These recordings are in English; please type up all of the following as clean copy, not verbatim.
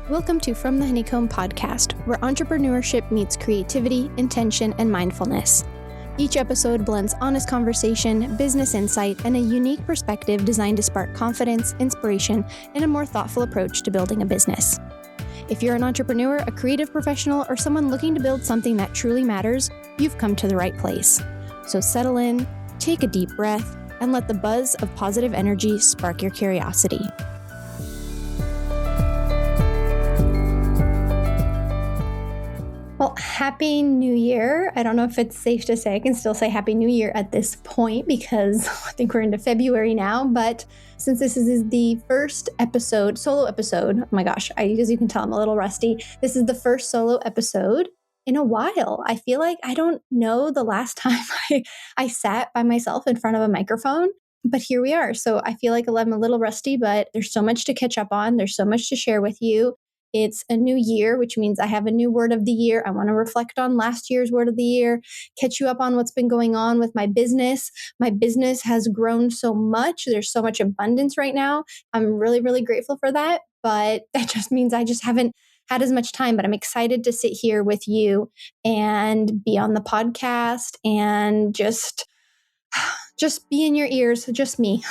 Welcome to From the Honeycomb podcast, where entrepreneurship meets creativity, intention, and mindfulness. Each episode blends honest conversation, business insight, and a unique perspective designed to spark confidence, inspiration, and a more thoughtful approach to building a business. If you're an entrepreneur, a creative professional, or someone looking to build something that truly matters, you've come to the right place. So settle in, take a deep breath, and let the buzz of positive energy spark your curiosity. Well, Happy New Year. I don't know if it's safe to say, I can still say Happy New Year at this point because I think we're into February now. But since this is the first episode, solo episode, oh my gosh, as you can tell, I'm a little rusty. This is the first solo episode in a while. I feel like I don't know the last time I sat by myself in front of a microphone, but here we are. So I feel like I'm a little rusty, but there's so much to catch up on. There's so much to share with you. It's a new year, which means I have a new word of the year. I want to reflect on last year's word of the year, catch you up on what's been going on with my business. My business has grown so much. There's so much abundance right now. I'm really, really grateful for that. But that just means I just haven't had as much time. But I'm excited to sit here with you and be on the podcast and just be in your ears. Just me.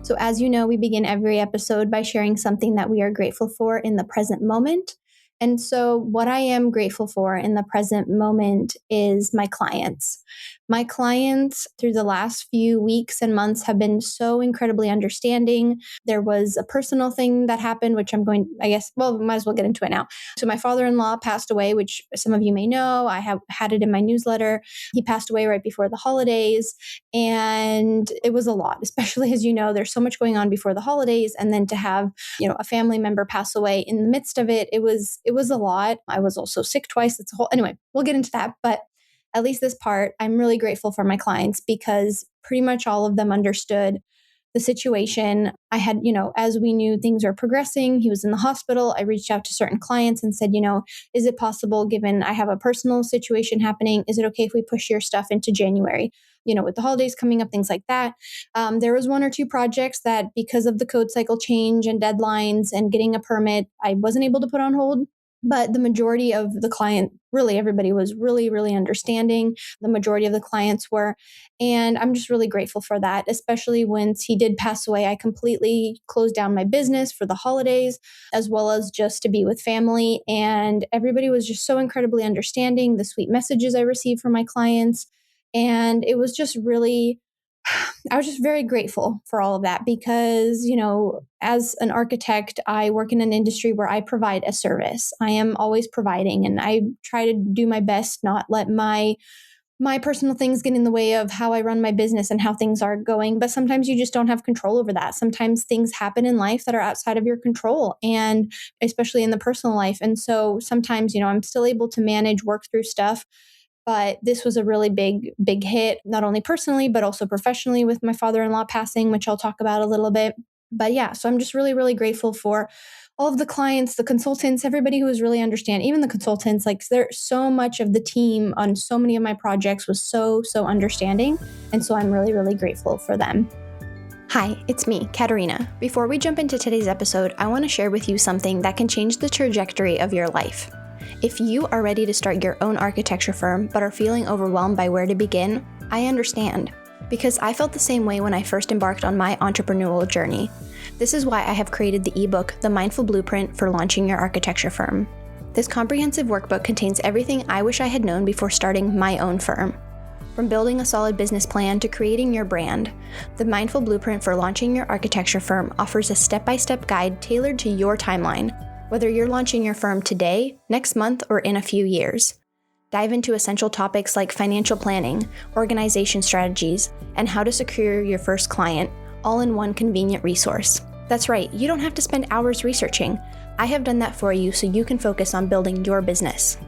So as you know, we begin every episode by sharing something that we are grateful for in the present moment. And so what I am grateful for in the present moment is my clients. My clients through the last few weeks and months have been so incredibly understanding. There was a personal thing that happened, which might as well get into it now. So my father-in-law passed away, which some of you may know. I have had it in my newsletter. He passed away right before the holidays. And it was a lot, especially as you know, there's so much going on before the holidays. And then to have, a family member pass away in the midst of it, it was a lot. I was also sick twice. Anyway, we'll get into that. But at least this part, I'm really grateful for my clients because pretty much all of them understood the situation. I had, as we knew things were progressing, he was in the hospital. I reached out to certain clients and said, is it possible, given I have a personal situation happening, is it okay if we push your stuff into January? With the holidays coming up, things like that. There was one or two projects that because of the code cycle change and deadlines and getting a permit, I wasn't able to put on hold. But the majority of the client, really everybody was really, really understanding. The majority of the clients were. And I'm just really grateful for that, especially once he did pass away. I completely closed down my business for the holidays, as well as just to be with family. And everybody was just so incredibly understanding, the sweet messages I received from my clients. And it was just I was just very grateful for all of that because, as an architect, I work in an industry where I provide a service. I am always providing, and I try to do my best, not let my personal things get in the way of how I run my business and how things are going. But sometimes you just don't have control over that. Sometimes things happen in life that are outside of your control, and especially in the personal life. And so sometimes, I'm still able to manage, work through stuff. But this was a really big hit, not only personally, but also professionally with my father-in-law passing, which I'll talk about a little bit. But yeah, so I'm just really, really grateful for all of the clients, the consultants, everybody who was really understanding, even the consultants, there's so much of the team on so many of my projects was so understanding. And so I'm really, really grateful for them. Hi, it's me, Katerina. Before we jump into today's episode, I want to share with you something that can change the trajectory of your life. If you are ready to start your own architecture firm but are feeling overwhelmed by where to begin, I understand, because I felt the same way when I first embarked on my entrepreneurial journey. This is why I have created the ebook, The Mindful Blueprint for Launching Your Architecture Firm. This comprehensive workbook contains everything I wish I had known before starting my own firm. From building a solid business plan to creating your brand, The Mindful Blueprint for Launching Your Architecture Firm offers a step-by-step guide tailored to your timeline, whether you're launching your firm today, next month, or in a few years. Dive into essential topics like financial planning, organization strategies, and how to secure your first client, all in one convenient resource. That's right, you don't have to spend hours researching. I have done that for you so you can focus on building your business.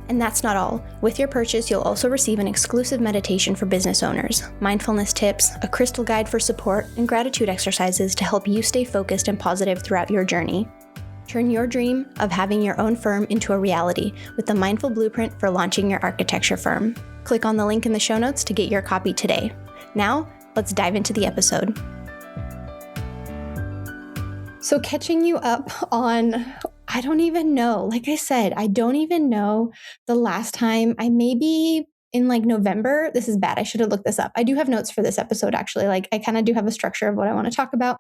And that's not all. With your purchase, you'll also receive an exclusive meditation for business owners, mindfulness tips, a crystal guide for support, and gratitude exercises to help you stay focused and positive throughout your journey. Turn your dream of having your own firm into a reality with the Mindful Blueprint for launching your architecture firm. Click on the link in the show notes to get your copy today. Now, let's dive into the episode. So catching you up on, I don't even know. Like I said, I don't even know the last time. I maybe in like November. This is bad. I should have looked this up. I do have notes for this episode, actually. Like I kind of do have a structure of what I want to talk about,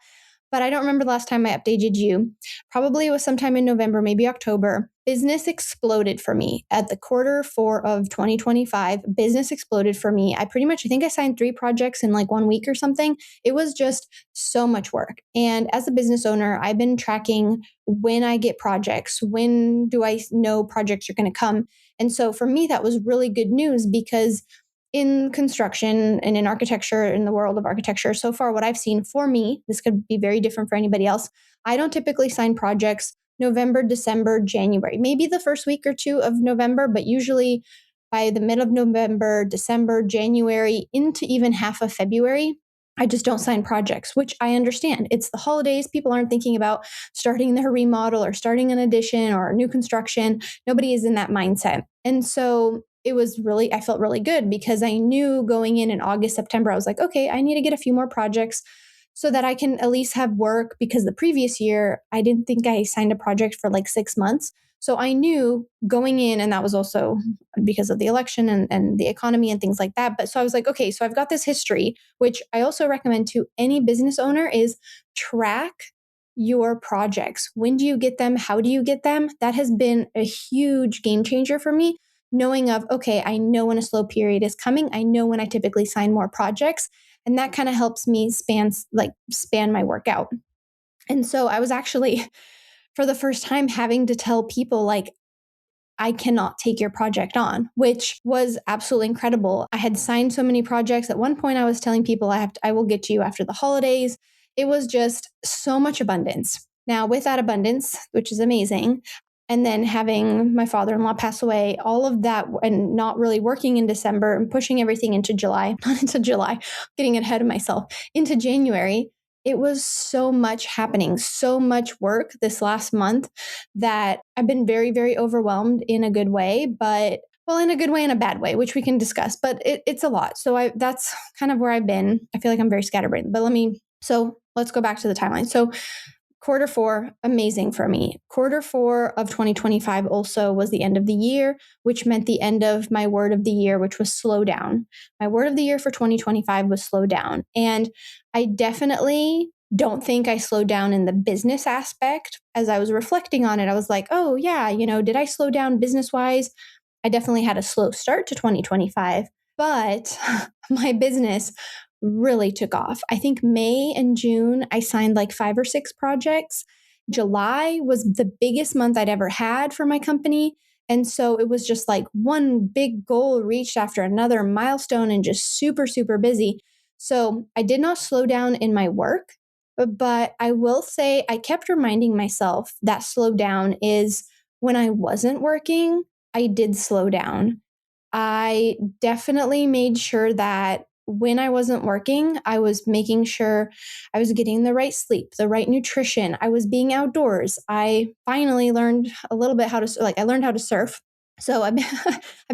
but I don't remember the last time I updated you. Probably it was sometime in November, maybe October. Business exploded for me at the Q4 of 2025. Business exploded for me. I think I signed 3 projects in like 1 week or something. It was just so much work. And as a business owner, I've been tracking when I get projects, when do I know projects are going to come. And so for me, that was really good news because in construction and in architecture, in the world of architecture, so far, what I've seen for me, this could be very different for anybody else. I don't typically sign projects November, December, January, maybe the first week or 2 of November, but usually by the mid of November, December, January, into even half of February, I just don't sign projects, which I understand. It's the holidays. People aren't thinking about starting their remodel or starting an addition or new construction. Nobody is in that mindset. And so I felt really good because I knew going in August, September, I was like, okay, I need to get a few more projects so that I can at least have work, because the previous year, I didn't think I signed a project for like 6 months. So I knew going in, and that was also because of the election and the economy and things like that. But so I was like, okay, so I've got this history, which I also recommend to any business owner, is track your projects. When do you get them? How do you get them? That has been a huge game changer for me. Knowing of, okay, I know when a slow period is coming. I know when I typically sign more projects. And that kind of helps me span my work out. And so I was actually, for the first time, having to tell people like, I cannot take your project on, which was absolutely incredible. I had signed so many projects. At one point, I was telling people I will get to you after the holidays. It was just so much abundance. Now, with that abundance, which is amazing, and then having my father-in-law pass away, all of that, and not really working in December and pushing everything into July, not into July, getting ahead of myself, into January, it was so much happening, so much work this last month that I've been very, very overwhelmed in a good way, but well, in a good way and a bad way, which we can discuss, but it's a lot. So that's kind of where I've been. I feel like I'm very scatterbrained, but let's go back to the timeline. So Q4, amazing for me. Q4 of 2025 also was the end of the year, which meant the end of my word of the year, which was slow down. My word of the year for 2025 was slow down. And I definitely don't think I slowed down in the business aspect. As I was reflecting on it, I was like, oh, yeah, did I slow down business wise? I definitely had a slow start to 2025, but my business really took off. I think May and June, I signed like 5 or 6 projects. July was the biggest month I'd ever had for my company. And so it was just like one big goal reached after another milestone and just super, super busy. So I did not slow down in my work, but I will say I kept reminding myself that slow down is when I wasn't working, I did slow down. I definitely made sure that when I wasn't working, I was making sure I was getting the right sleep, the right nutrition. I was being outdoors. I finally learned a little bit I learned how to surf. So I've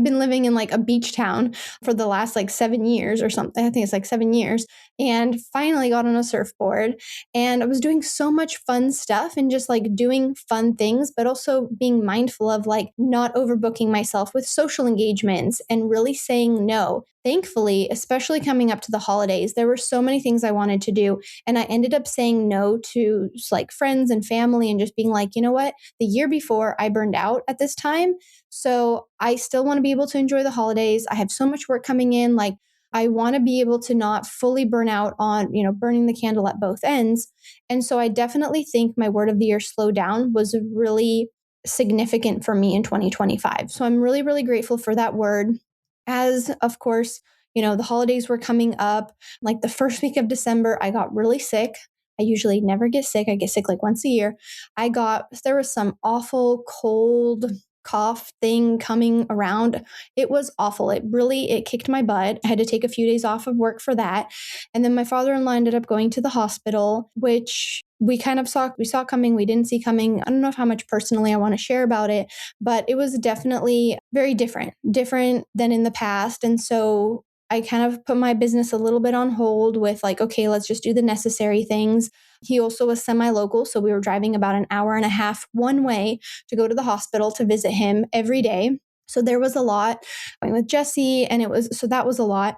been living in like a beach town for the last like 7 years or something. I think it's like 7 years, and finally got on a surfboard, and I was doing so much fun stuff and just like doing fun things, but also being mindful of like not overbooking myself with social engagements and really saying no. Thankfully, especially coming up to the holidays, there were so many things I wanted to do, and I ended up saying no to like friends and family and just being like, you know what? The year before I burned out at this time. So I still want to be able to enjoy the holidays. I have so much work coming in. Like I want to be able to not fully burn out on, burning the candle at both ends. And so I definitely think my word of the year, slow down, was really significant for me in 2025. So I'm really, really grateful for that word. As of course, the holidays were coming up, like the first week of December, I got really sick. I usually never get sick. I get sick like once a year. There was some awful cold, cough thing coming around. It was awful. It kicked my butt. I had to take a few days off of work for that. And then my father-in-law ended up going to the hospital, which we saw coming, we didn't see coming. I don't know how much personally I want to share about it, but it was definitely very different than in the past. And so I kind of put my business a little bit on hold with like, okay, let's just do the necessary things. He also was semi-local, so we were driving about an hour and a half one way to go to the hospital to visit him every day. So there was a lot going with Jesse, and that was a lot.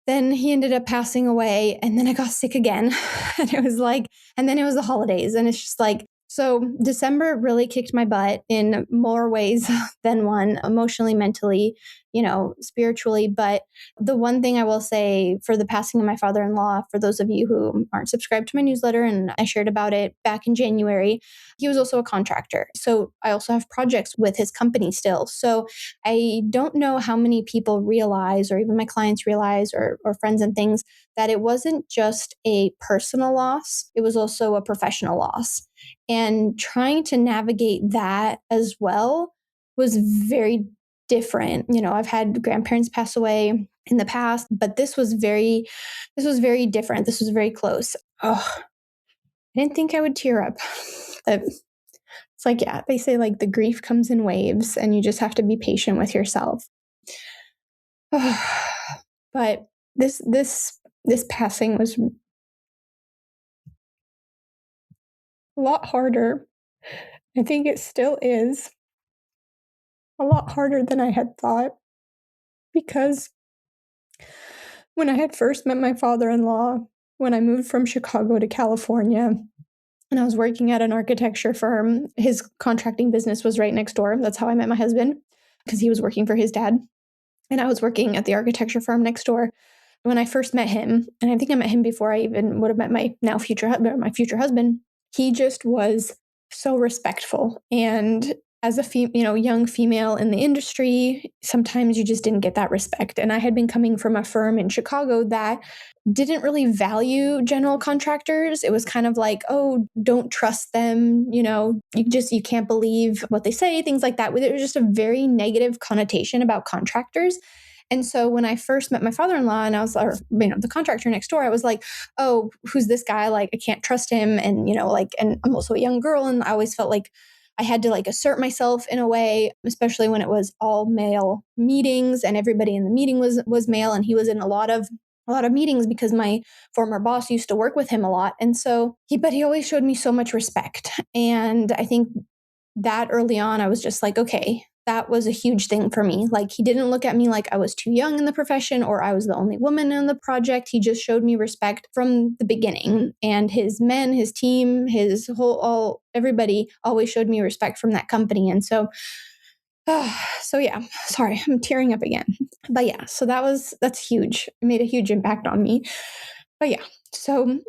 Then he ended up passing away, and then I got sick again. And then it was the holidays, and it's just like, so December really kicked my butt in more ways than one, emotionally, mentally, spiritually. But the one thing I will say for the passing of my father-in-law, for those of you who aren't subscribed to my newsletter, and I shared about it back in January, he was also a contractor. So I also have projects with his company still. So I don't know how many people realize, or even my clients realize, or friends and things, that it wasn't just a personal loss, it was also a professional loss. And trying to navigate that as well was very different. I've had grandparents pass away in the past, but this was very different. This was very close. Oh, I didn't think I would tear up. It's like, yeah, they say like the grief comes in waves and you just have to be patient with yourself. But this passing was a lot harder. I think it still is a lot harder than I had thought, because when I had first met my father-in-law, when I moved from Chicago to California, and I was working at an architecture firm, his contracting business was right next door. That's how I met my husband, because he was working for his dad, and I was working at the architecture firm next door. When I first met him, and I think I met him before I even would have met my future husband, he just was so respectful. And as a young female in the industry, sometimes you just didn't get that respect. And I had been coming from a firm in Chicago that didn't really value general contractors. It was kind of like, oh, don't trust them, you can't believe what they say, things like that. There was just a very negative connotation about contractors. And so when I first met my father-in-law, and the contractor next door, I was like, oh, who's this guy? Like, I can't trust him. And, and I'm also a young girl. And I always felt like I had to like assert myself in a way, especially when it was all male meetings and everybody in the meeting was male. And he was in a lot of meetings because my former boss used to work with him a lot. And so he always showed me so much respect. And I think that early on, I was just like, okay, that was a huge thing for me. Like, he didn't look at me like I was too young in the profession or I was the only woman in the project. He just showed me respect from the beginning. And his men, his team, everybody always showed me respect from that company. And so yeah, sorry, I'm tearing up again. But yeah, so that's huge. It made a huge impact on me. But yeah, so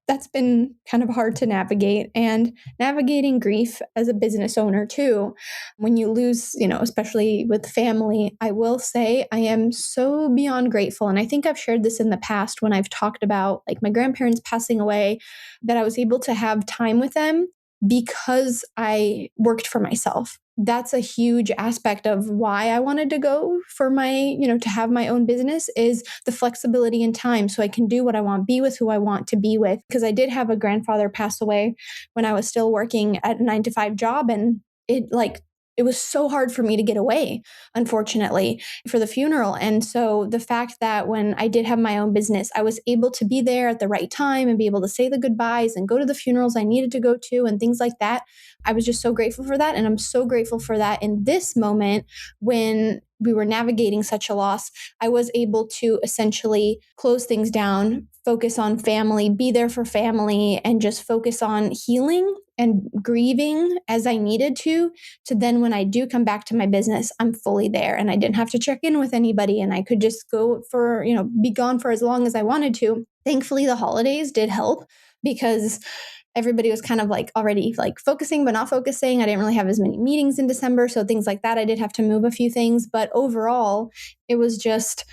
that's been kind of hard to navigate, and navigating grief as a business owner too. When you lose, especially with family, I will say I am so beyond grateful. And I think I've shared this in the past when I've talked about like my grandparents passing away, that I was able to have time with them because I worked for myself. That's a huge aspect of why I wanted to go for to have my own business, is the flexibility in time, so I can do what I want, be with who I want to be with. Because I did have a grandfather pass away when I was still working at a 9-to-5 job, and it was so hard for me to get away, unfortunately, for the funeral. And so the fact that when I did have my own business, I was able to be there at the right time and be able to say the goodbyes and go to the funerals I needed to go to and things like that. I was just so grateful for that. And I'm so grateful for that in this moment when we were navigating such a loss. I was able to essentially close things down, focus on family, be there for family, and just focus on healing and grieving as I needed to then when I do come back to my business, I'm fully there, and I didn't have to check in with anybody, and I could just go for, be gone for as long as I wanted to. Thankfully, the holidays did help because everybody was kind of like already like focusing, but not focusing. I didn't really have as many meetings in December. So things like that, I did have to move a few things, but overall it was just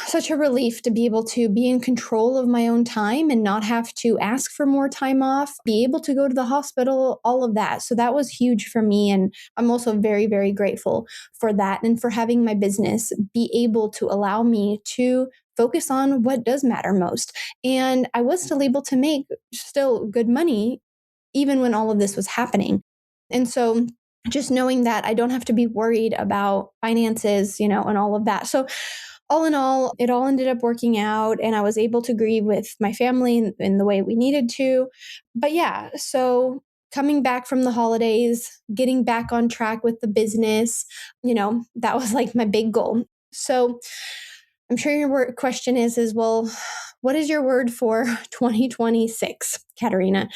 such a relief to be able to be in control of my own time and not have to ask for more time off, be able to go to the hospital, all of that. So that was huge for me. And I'm also very, very grateful for that and for having my business be able to allow me to focus on what does matter most. And I was still able to make still good money even when all of this was happening. And so just knowing that I don't have to be worried about finances, and all of that. So all in all, it all ended up working out and I was able to grieve with my family in the way we needed to. But yeah, so coming back from the holidays, getting back on track with the business, that was like my big goal. So I'm sure your question is, well, what is your word for 2026, Katerina?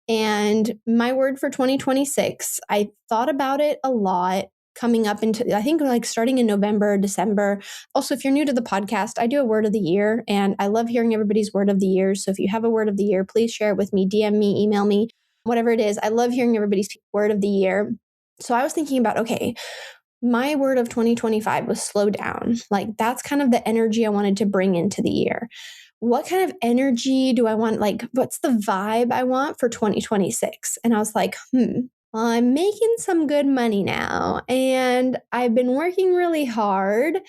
And my word for 2026, I thought about it a lot coming up into, I think, like starting in November, December. Also, if you're new to the podcast, I do a word of the year and I love hearing everybody's word of the year. So if you have a word of the year, please share it with me, DM me, email me, whatever it is. I love hearing everybody's word of the year. So I was thinking about, okay, my word of 2025 was slow down. Like that's kind of the energy I wanted to bring into the year. What kind of energy do I want? Like, what's the vibe I want for 2026? And I was like, well, I'm making some good money now and I've been working really hard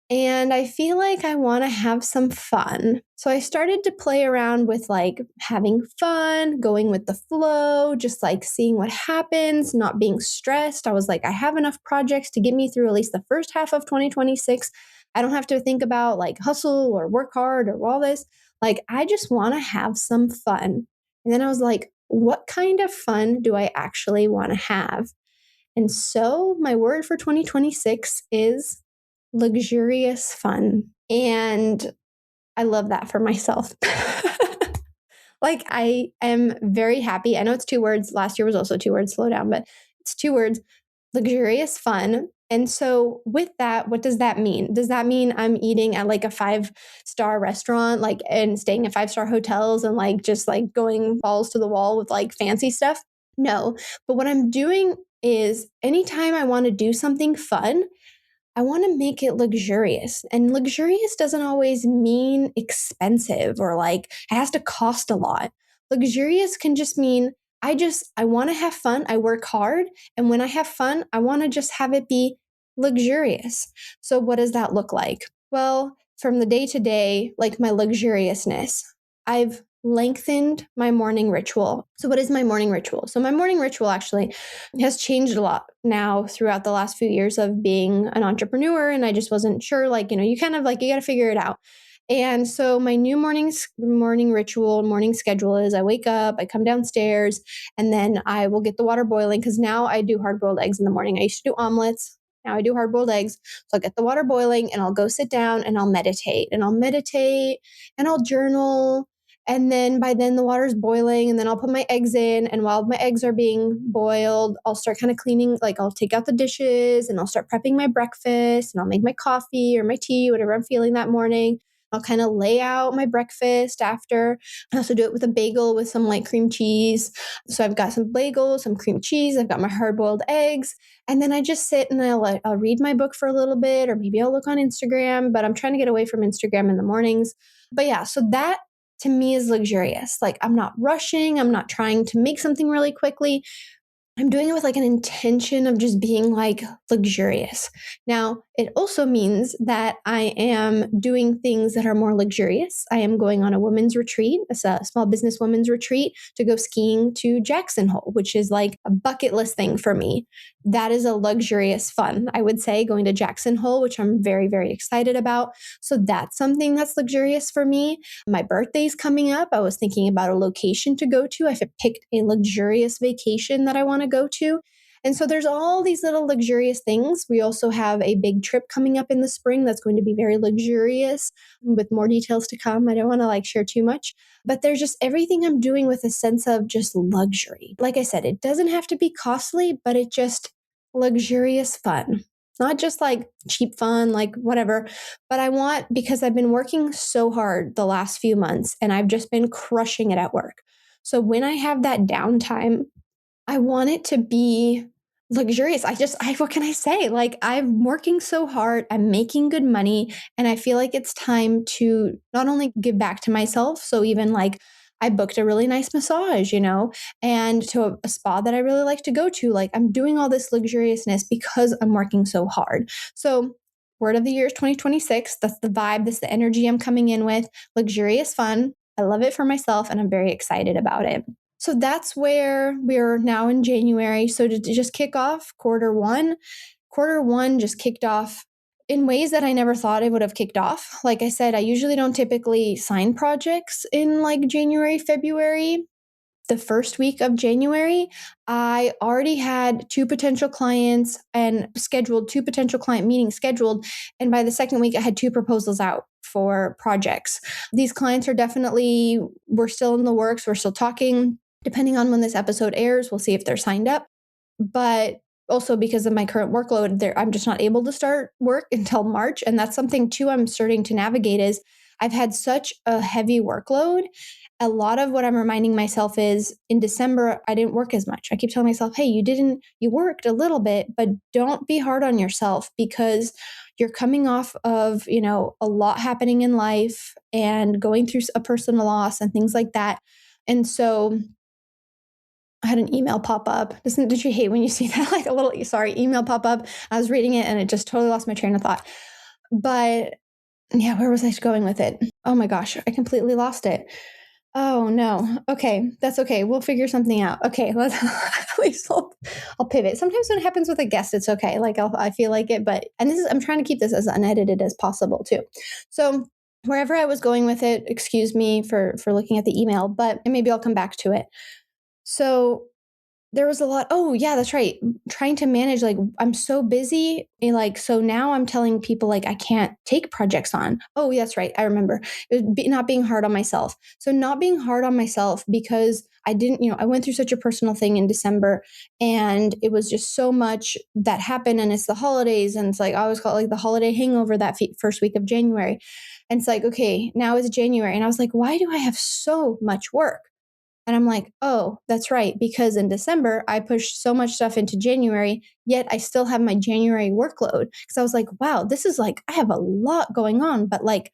and I feel like I want to have some fun. So I started to play around with like having fun, going with the flow, just like seeing what happens, not being stressed. I was like, I have enough projects to get me through at least the first half of 2026. I don't have to think about like hustle or work hard or all this. Like, I just want to have some fun. And then I was like, what kind of fun do I actually want to have? And so my word for 2026 is luxurious fun. And I love that for myself. Like, I am very happy. I know it's 2 words. Last year was also 2 words, slow down, but it's 2 words, luxurious fun. And so, with that, what does that mean? Does that mean I'm eating at like a 5-star restaurant, like, and staying at 5-star hotels and like just like going balls to the wall with like fancy stuff? No. But what I'm doing is anytime I want to do something fun, I want to make it luxurious. And luxurious doesn't always mean expensive or like it has to cost a lot. Luxurious can just mean I want to have fun. I work hard. And when I have fun, I want to just have it be luxurious. So what does that look like? Well, from the day to day, like my luxuriousness, I've lengthened my morning ritual. So what is my morning ritual? So my morning ritual actually has changed a lot now throughout the last few years of being an entrepreneur. And I just wasn't sure, like, you kind of like, you got to figure it out. And so my new morning ritual, morning schedule is I wake up, I come downstairs, and then I will get the water boiling because now I do hard boiled eggs in the morning. I used to do omelets. Now I do hard boiled eggs. So I'll get the water boiling and I'll go sit down and I'll meditate and I'll journal. And then by then the water's boiling and then I'll put my eggs in. And while my eggs are being boiled, I'll start kind of cleaning, like I'll take out the dishes and I'll start prepping my breakfast and I'll make my coffee or my tea, whatever I'm feeling that morning. I'll kind of lay out my breakfast after. I also do it with a bagel with some light cream cheese. So I've got some bagels, some cream cheese. I've got my hard boiled eggs. And then I just sit and I'll read my book for a little bit, or maybe I'll look on Instagram, but I'm trying to get away from Instagram in the mornings. But yeah, so that to me is luxurious. Like I'm not rushing. I'm not trying to make something really quickly. I'm doing it with like an intention of just being like luxurious. Now, it also means that I am doing things that are more luxurious. I am going on a women's retreat, a small business women's retreat to go skiing to Jackson Hole, which is like a bucket list thing for me. That is a luxurious fun, I would say, going to Jackson Hole, which I'm very, very excited about. So that's something that's luxurious for me. My birthday's coming up. I was thinking about a location to go to. I've picked a luxurious vacation that I want to go to. And so there's all these little luxurious things. We also have a big trip coming up in the spring that's going to be very luxurious with more details to come. I don't want to like share too much, but there's just everything I'm doing with a sense of just luxury. Like I said, it doesn't have to be costly, but it just luxurious fun. Not just like cheap fun, like whatever, but I want, because I've been working so hard the last few months and I've just been crushing it at work. So when I have that downtime, I want it to be luxurious. What can I say? Like, I'm working so hard, I'm making good money, and I feel like it's time to not only give back to myself. So, even like, I booked a really nice massage, and to a spa that I really like to go to. Like, I'm doing all this luxuriousness because I'm working so hard. So, word of the year is 2026. That's the vibe, that's the energy I'm coming in with. Luxurious fun. I love it for myself, and I'm very excited about it. So that's where we're now in January. So to just kick off quarter one just kicked off in ways that I never thought it would have kicked off. Like I said, I usually don't typically sign projects in like January, February. The first week of January, I already had two potential clients and scheduled two potential client meetings scheduled. And by the second week, I had two proposals out for projects. These clients are definitely, we're still in the works. We're still talking. Depending on when this episode airs, we'll see if they're signed up. But also because of my current workload, I'm just not able to start work until March. And that's something too I'm starting to navigate is I've had such a heavy workload. A lot of what I'm reminding myself is in December, I didn't work as much. I keep telling myself, hey, you worked a little bit, but don't be hard on yourself because you're coming off of, a lot happening in life and going through a personal loss and things like that. And so I had an email pop up. Did you hate when you see that? Like a little, sorry, email pop up. I was reading it and it just totally lost my train of thought. But yeah, where was I going with it? Oh my gosh, I completely lost it. Oh no. Okay, that's okay. We'll figure something out. Okay, let's at least I'll pivot. Sometimes when it happens with a guest, it's okay. Like I feel like it, but I'm trying to keep this as unedited as possible too. So wherever I was going with it, excuse me for looking at the email, but and maybe I'll come back to it. So there was a lot. Oh, yeah, that's right. Trying to manage, like, I'm so busy. Like, so now I'm telling people, like, I can't take projects on. Oh, that's right. I remember. It was not being hard on myself. So, not being hard on myself because I didn't, I went through such a personal thing in December and it was just so much that happened. And it's the holidays. And it's like, I always call it like the holiday hangover that first week of January. And it's like, okay, now it's January. And I was like, why do I have so much work? And I'm like, oh, that's right. Because in December, I pushed so much stuff into January, yet I still have my January workload. Because I was like, wow, this is like, I have a lot going on, but like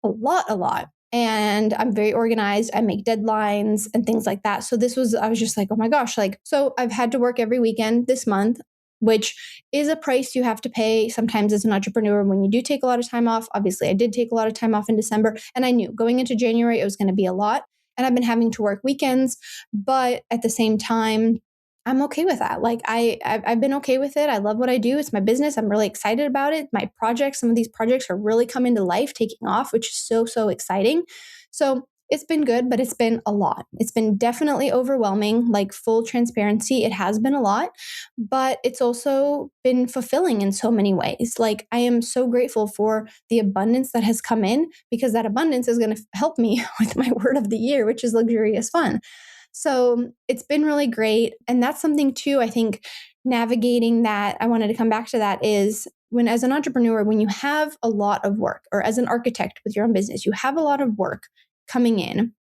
a lot. And I'm very organized. I make deadlines and things like that. So I was just like, oh my gosh, like, so I've had to work every weekend this month, which is a price you have to pay sometimes as an entrepreneur when you do take a lot of time off. Obviously, I did take a lot of time off in December, and I knew going into January it was going to be a lot. And I've been having to work weekends, but at the same time, I'm okay with that. Like I've been okay with it. I love what I do. It's my business. I'm really excited about it. My projects, some of these projects are really coming to life, taking off, which is so exciting. So it's been good, but it's been a lot. It's been definitely overwhelming, like full transparency. It has been a lot, but it's also been fulfilling in so many ways. Like I am so grateful for the abundance that has come in because that abundance is going to help me with my word of the year, which is luxurious fun. So it's been really great. And that's something too, I think navigating that, I wanted to come back to that is when, as an entrepreneur, when you have a lot of work, or as an architect with your own business, you have a lot of work coming in.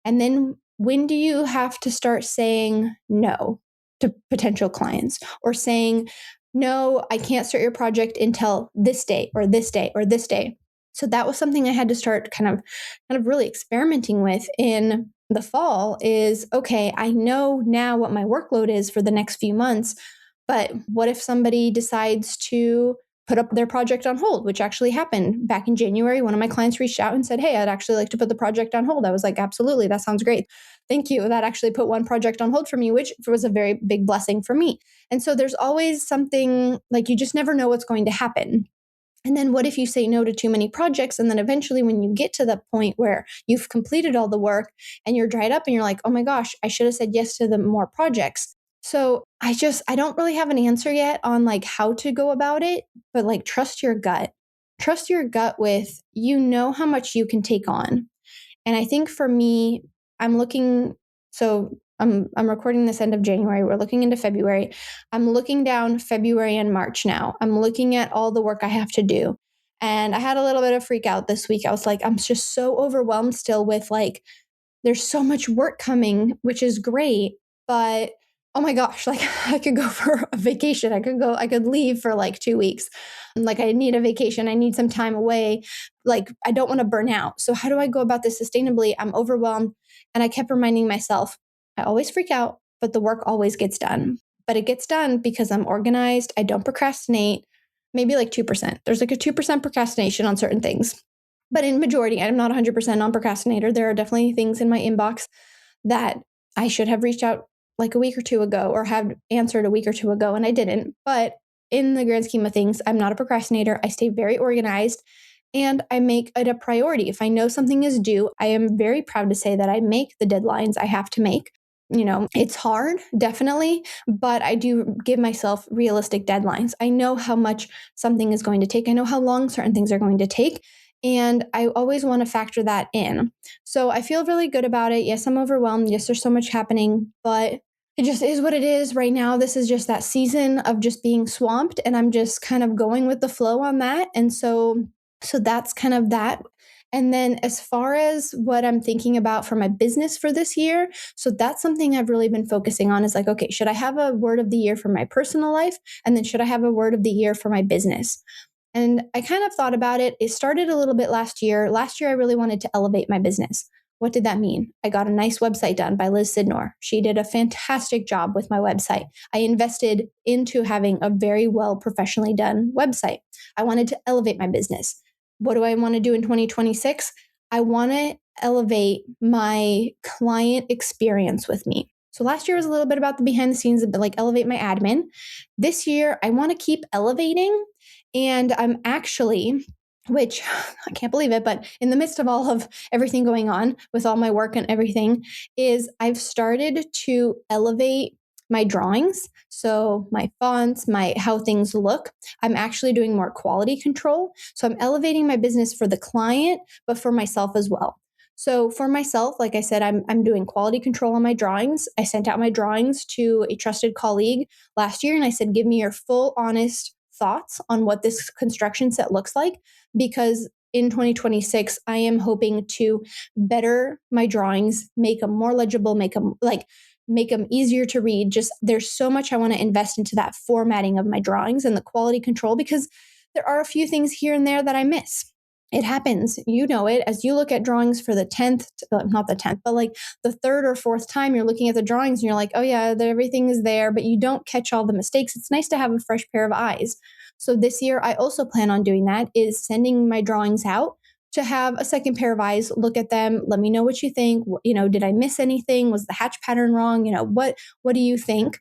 And then when do you have to start saying no to potential clients or saying, no, I can't start your project until this day or this day or this day? So that was something I had to start kind of really experimenting with in the fall is okay, I know now what my workload is for the next few months, but what if somebody decides to put up their project on hold, which actually happened back in January. One of my clients reached out and said, hey, I'd actually like to put the project on hold. I was like, absolutely, that sounds great. Thank you. That actually put one project on hold for me, which was a very big blessing for me. And so there's always something like you just never know what's going to happen. And then what if you say no to too many projects? And then eventually, when you get to the point where you've completed all the work and you're dried up and you're like, oh my gosh, I should have said yes to the more projects. So I don't really have an answer yet on like how to go about it, but like trust your gut. Trust your gut with, how much you can take on. And I think for me, I'm looking, so I'm recording this end of January. We're looking into February. I'm looking down February and March now. I'm looking at all the work I have to do. And I had a little bit of freak out this week. I was like, I'm just so overwhelmed still with like, there's so much work coming, which is great. But oh my gosh, like I could go for a vacation. I could leave for like 2 weeks. Like I need a vacation. I need some time away. Like I don't want to burn out. So how do I go about this sustainably? I'm overwhelmed. And I kept reminding myself, I always freak out, but the work always gets done. But it gets done because I'm organized. I don't procrastinate. Maybe like 2%. There's like a 2% procrastination on certain things. But in majority, I'm not 100% non-procrastinator. There are definitely things in my inbox that I should have reached out like a week or two ago or have answered a week or two ago, and I didn't. But in the grand scheme of things, I'm not a procrastinator. I stay very organized and I make it a priority. If I know something is due, I am very proud to say that I make the deadlines I have to make. It's hard, definitely, but I do give myself realistic deadlines. I know how much something is going to take. I know how long certain things are going to take. And I always want to factor that in. So I feel really good about it. Yes, I'm overwhelmed. Yes, there's so much happening, but it just is what it is right now. This is just that season of just being swamped, and I'm just kind of going with the flow on that. And so that's kind of that. And then as far as what I'm thinking about for my business for this year, so that's something I've really been focusing on is like, okay, should I have a word of the year for my personal life? And then should I have a word of the year for my business? And I kind of thought about it. It started a little bit last year. Last year, I really wanted to elevate my business. What did that mean? I got a nice website done by Liz Sidnor. She did a fantastic job with my website. I invested into having a very well professionally done website. I wanted to elevate my business. What do I want to do in 2026? I want to elevate my client experience with me. So last year was a little bit about the behind the scenes, like elevate my admin. This year, I want to keep elevating. And I'm actually, which I can't believe it, but in the midst of all of everything going on with all my work and everything, is I've started to elevate my drawings. So my fonts, my how things look. I'm actually doing more quality control. So I'm elevating my business for the client, but for myself as well. So for myself, like I said, I'm doing quality control on my drawings. I sent out my drawings to a trusted colleague last year and I said, give me your full, honest thoughts on what this construction set looks like, because in 2026, I am hoping to better my drawings, make them more legible, make them easier to read. Just there's so much I want to invest into that formatting of my drawings and the quality control because there are a few things here and there that I miss. It happens. You know it. As you look at drawings for the 10th, not the 10th, but like the third or fourth time you're looking at the drawings and you're like, oh yeah, everything is there, but you don't catch all the mistakes. It's nice to have a fresh pair of eyes. So this year, I also plan on doing that, is sending my drawings out to have a second pair of eyes, look at them, let me know what you think. Did I miss anything? Was the hatch pattern wrong? What do you think?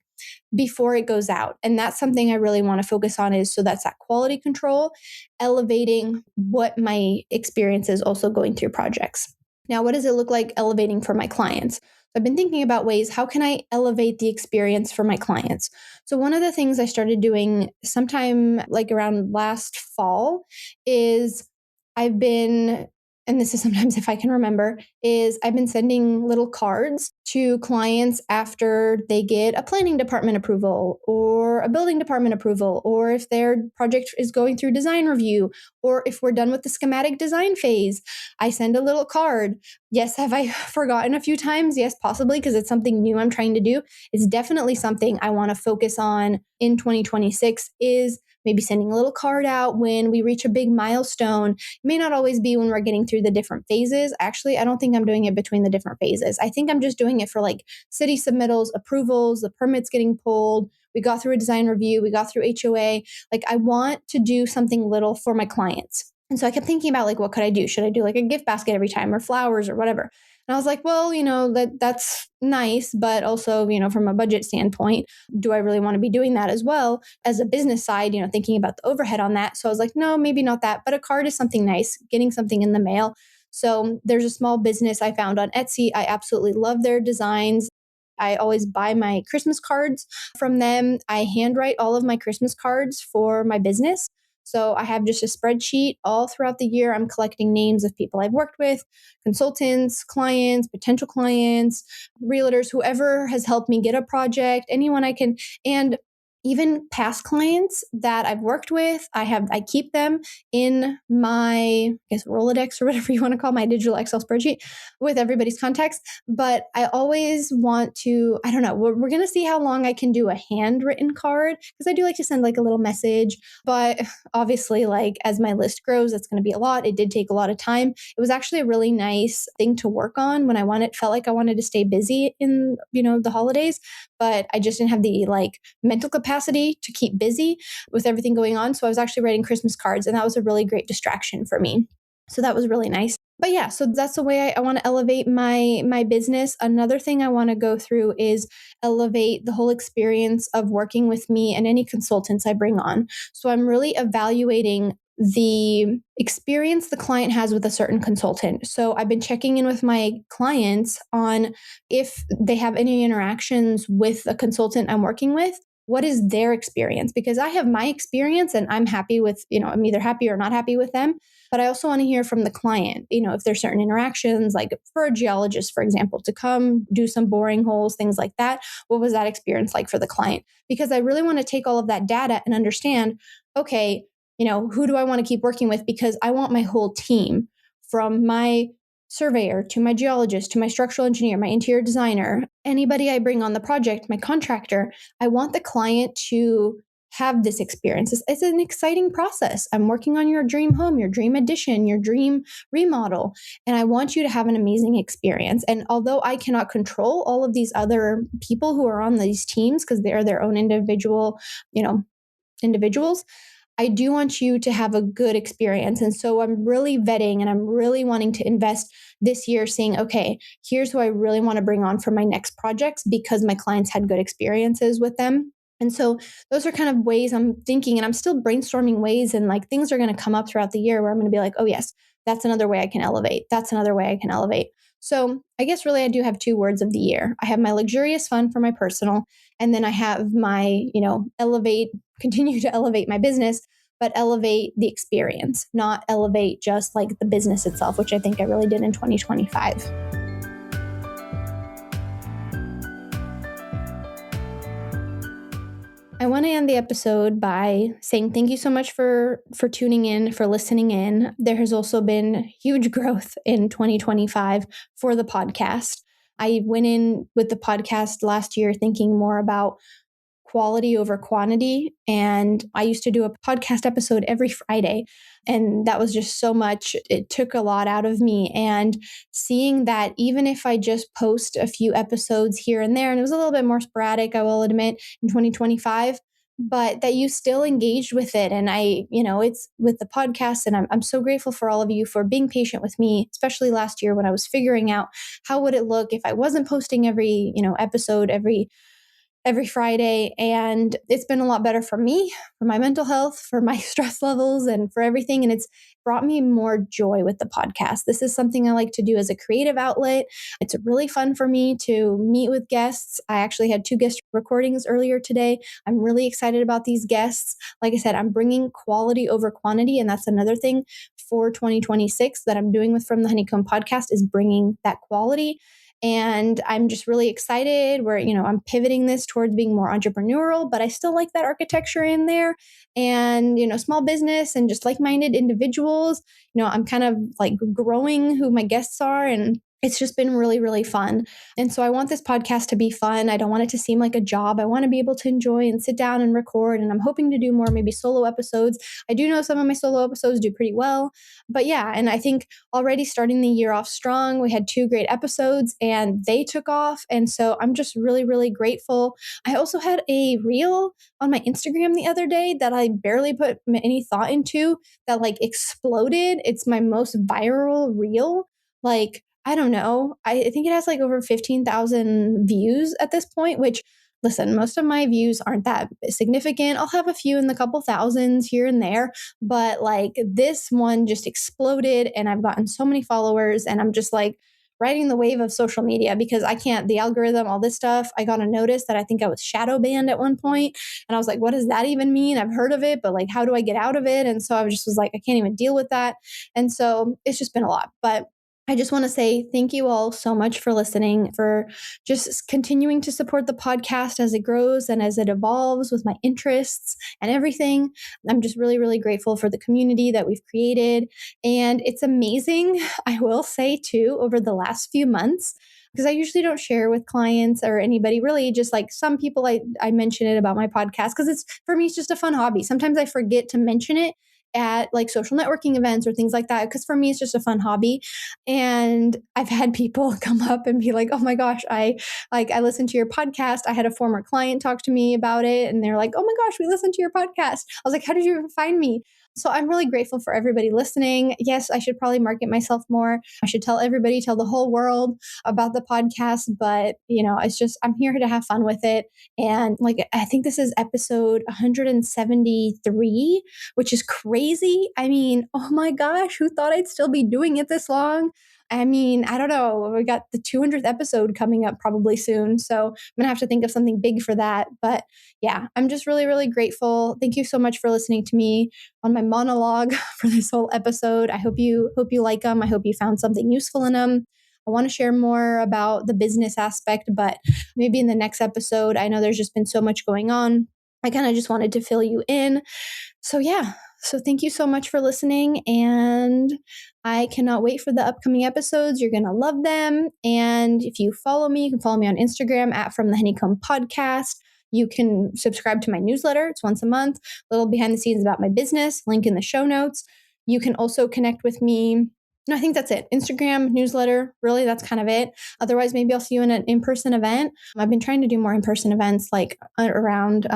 Before it goes out. And that's something I really want to focus on is so that's that quality control, elevating what my experience is also going through projects. Now, what does it look like elevating for my clients? I've been thinking about ways, how can I elevate the experience for my clients? So one of the things I started doing sometime like around last fall is I've been, and this is sometimes if I can remember, is I've been sending little cards to clients after they get a planning department approval or a building department approval, or if their project is going through design review, or if we're done with the schematic design phase, I send a little card. Yes, have I forgotten a few times? Yes, possibly, because it's something new I'm trying to do. It's definitely something I want to focus on in 2026 is maybe sending a little card out when we reach a big milestone. It may not always be when we're getting through the different phases. Actually, I don't think I'm doing it between the different phases. I think I'm just doing it for like city submittals, approvals, the permits getting pulled. We got through a design review, we got through HOA. Like I want to do something little for my clients. And so I kept thinking about like, what could I do? Should I do like a gift basket every time or flowers or whatever? And I was like, well, that's nice, but also, from a budget standpoint, do I really want to be doing that as well as a business side, thinking about the overhead on that. So I was like, no, maybe not that, but a card is something nice, getting something in the mail. So there's a small business I found on Etsy. I absolutely love their designs. I always buy my Christmas cards from them. I handwrite all of my Christmas cards for my business. So I have just a spreadsheet all throughout the year. I'm collecting names of people I've worked with, consultants, clients, potential clients, realtors, whoever has helped me get a project, anyone I can. And even past clients that I've worked with, I keep them in my, I guess, Rolodex or whatever you want to call my digital Excel spreadsheet with everybody's contacts. But I always want to, I don't know, we're going to see how long I can do a handwritten card because I do like to send like a little message. But obviously, like as my list grows, that's going to be a lot. It did take a lot of time. It was actually a really nice thing to work on when felt like I wanted to stay busy in, the holidays, but I just didn't have the like mental capacity to keep busy with everything going on. So I was actually writing Christmas cards, and that was a really great distraction for me. So that was really nice. But yeah, so that's the way I want to elevate my business. Another thing I want to go through is elevate the whole experience of working with me and any consultants I bring on. So I'm really evaluating the experience the client has with a certain consultant. So I've been checking in with my clients on if they have any interactions with a consultant I'm working with. What is their experience? Because I have my experience and I'm happy with, I'm either happy or not happy with them. But I also want to hear from the client, if there's certain interactions, like for a geologist, for example, to come do some boring holes, things like that. What was that experience like for the client? Because I really want to take all of that data and understand, okay, who do I want to keep working with? Because I want my whole team, from my surveyor to my geologist to my structural engineer, my interior designer, anybody I bring on the project, my contractor, I want the client to have this experience. It's an exciting process. I'm working on your dream home, your dream addition, your dream remodel, and I want you to have an amazing experience. And although I cannot control all of these other people who are on these teams because they are their own individuals, I do want you to have a good experience. And so I'm really vetting and I'm really wanting to invest this year saying, okay, here's who I really want to bring on for my next projects because my clients had good experiences with them. And so those are kind of ways I'm thinking, and I'm still brainstorming ways, and like things are going to come up throughout the year where I'm going to be like, oh, yes, that's another way I can elevate. That's another way I can elevate. So I guess really I do have two words of the year. I have my luxurious fun for my personal, and then I have my, elevate, continue to elevate my business, but elevate the experience, not elevate just like the business itself, which I think I really did in 2025. I want to end the episode by saying thank you so much for tuning in, for listening in. There has also been huge growth in 2025 for the podcast. I went in with the podcast last year thinking more about quality over quantity. And I used to do a podcast episode every Friday. And that was just so much. It took a lot out of me. And seeing that even if I just post a few episodes here and there, and it was a little bit more sporadic, I will admit, in 2025, but that you still engaged with it. And it's with the podcast. And I'm so grateful for all of you for being patient with me, especially last year when I was figuring out how would it look if I wasn't posting every, episode every Friday. And it's been a lot better for me, for my mental health, for my stress levels, and for everything. And it's brought me more joy with the podcast. This is something I like to do as a creative outlet. It's really fun for me to meet with guests. I actually had 2 guest recordings earlier today. I'm really excited about these guests. Like I said, I'm bringing quality over quantity. And that's another thing for 2026 that I'm doing with From the Honeycomb podcast is bringing that quality. And I'm just really excited where, I'm pivoting this towards being more entrepreneurial, but I still like that architecture in there and, small business and just like-minded individuals. I'm kind of like growing who my guests are, and it's just been really, really fun. And so I want this podcast to be fun. I don't want it to seem like a job. I want to be able to enjoy and sit down and record. And I'm hoping to do more maybe solo episodes. I do know some of my solo episodes do pretty well. But yeah, and I think already starting the year off strong, we had 2 great episodes and they took off. And so I'm just really, really grateful. I also had a reel on my Instagram the other day that I barely put any thought into that like exploded. It's my most viral reel. Like, I don't know. I think it has like over 15,000 views at this point, which, listen, most of my views aren't that significant. I'll have a few in the couple thousands here and there, but like this one just exploded and I've gotten so many followers and I'm just like riding the wave of social media because I can't, the algorithm, all this stuff. I got a notice that I think I was shadow banned at one point, and I was like, what does that even mean? I've heard of it, but like, how do I get out of it? And so I just was like, I can't even deal with that. And so it's just been a lot. But I just want to say thank you all so much for listening, for just continuing to support the podcast as it grows and as it evolves with my interests and everything. I'm just really, really grateful for the community that we've created. And it's amazing, I will say too, over the last few months, because I usually don't share with clients or anybody, really just like some people I mention it about my podcast because it's, for me, it's just a fun hobby. Sometimes I forget to mention it at like social networking events or things like that because for me it's just a fun hobby. And I've had people come up and be like, "Oh my gosh, I listened to your podcast." I had a former client talk to me about it and they're like, "Oh my gosh, we listened to your podcast." I was like, "How did you even find me?" So I'm really grateful for everybody listening. Yes, I should probably market myself more. I should tell everybody, tell the whole world about the podcast, but it's just I'm here to have fun with it. And like I think this is episode 173, which is crazy. I mean, oh my gosh, who thought I'd still be doing it this long? I mean, I don't know. We got the 200th episode coming up probably soon. So I'm going to have to think of something big for that. But yeah, I'm just really, really grateful. Thank you so much for listening to me on my monologue for this whole episode. I hope you like them. I hope you found something useful in them. I want to share more about the business aspect, but maybe in the next episode. I know there's just been so much going on. I kind of just wanted to fill you in. So yeah, so thank you so much for listening, and I cannot wait for the upcoming episodes. You're going to love them. And if you follow me, you can follow me on Instagram at From the Honeycomb Podcast. You can subscribe to my newsletter. It's once a month, a little behind the scenes about my business, link in the show notes. You can also connect with me. No, I think that's it. Instagram, newsletter, really, that's kind of it. Otherwise, maybe I'll see you in an in-person event. I've been trying to do more in-person events like around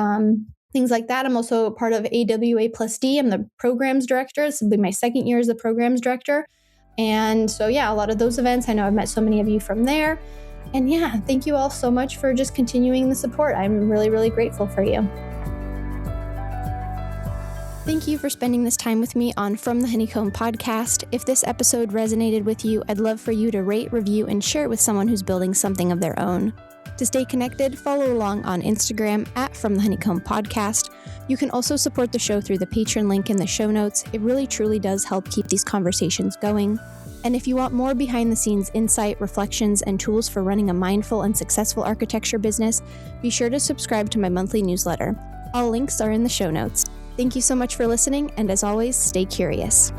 things like that. I'm also part of AWA Plus D. I'm the programs director. This will be my second year as the programs director. And so, yeah, a lot of those events, I know I've met so many of you from there. And yeah, thank you all so much for just continuing the support. I'm really, really grateful for you. Thank you for spending this time with me on From the Honeycomb Podcast. If this episode resonated with you, I'd love for you to rate, review, and share it with someone who's building something of their own. To stay connected, follow along on Instagram at From the Honeycomb Podcast. You can also support the show through the Patreon link in the show notes. It really truly does help keep these conversations going. And if you want more behind-the-scenes insight, reflections, and tools for running a mindful and successful architecture business, be sure to subscribe to my monthly newsletter. All links are in the show notes. Thank you so much for listening, and as always, stay curious.